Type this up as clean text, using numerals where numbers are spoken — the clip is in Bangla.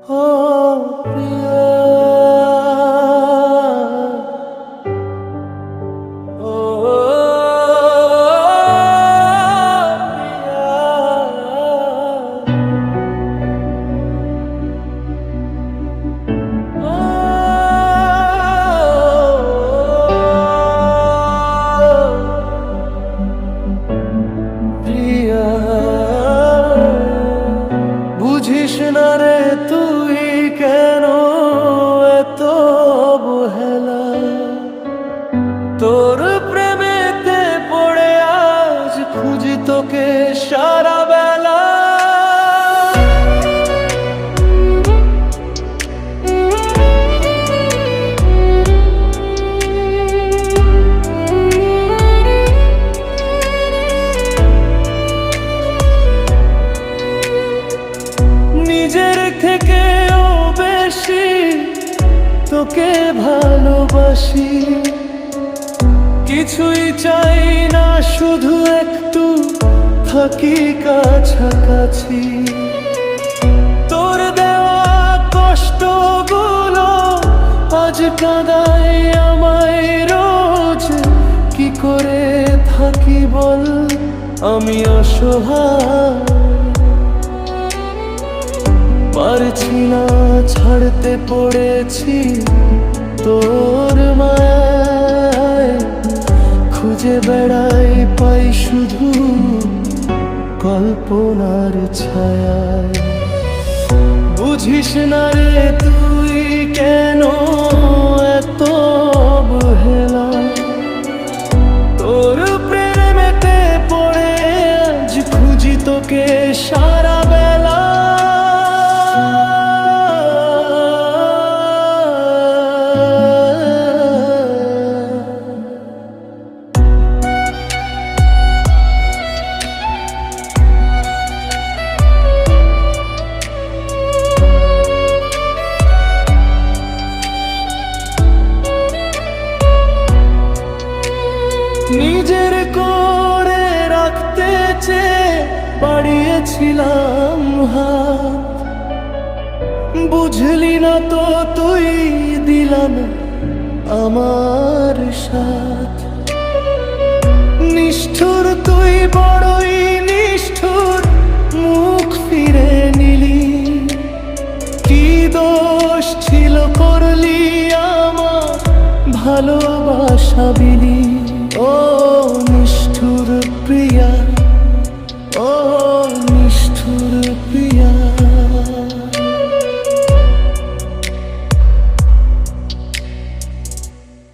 ও প্রিয়া, ও প্রিয়া, বুঝিস না রে তুই কেন এত অবহেলা, তোর প্রেমেতে পড়ে আজ খুঁজি তোকে সারা বেলা। নিজের থেকেও বেশি তোকে ভালোবাসি, কিছুই চাই না শুধু একটু থাকি কাছাকাছি। তোর দেওয়া কষ্টগুলো আজ কাঁদায় আমায় রোজ, কি করে থাকি বল আমি অসহায়, পারছি না ছাড়তে পড়েছি তোর মায়ায়, খুঁজে বেড়াই পাই শুধু কল্পনার ছায়ায়। বুঝিস না রে তুই কেন এত অবহেলা, তোর প্রেমেতে পড়ে আজ খুঁজি তোকে সারা বেলা। নিজের করে রাখতে চেয়ে বাড়িয়েছিলাম হাত, বুঝলি না তো তুই দিলাম আমার সাথ। নিষ্ঠুর তুই বড়ই নিষ্ঠুর, মুখ ফিরে নিলি, কি দোষ ছিল করলি আমার ভালোবাসা।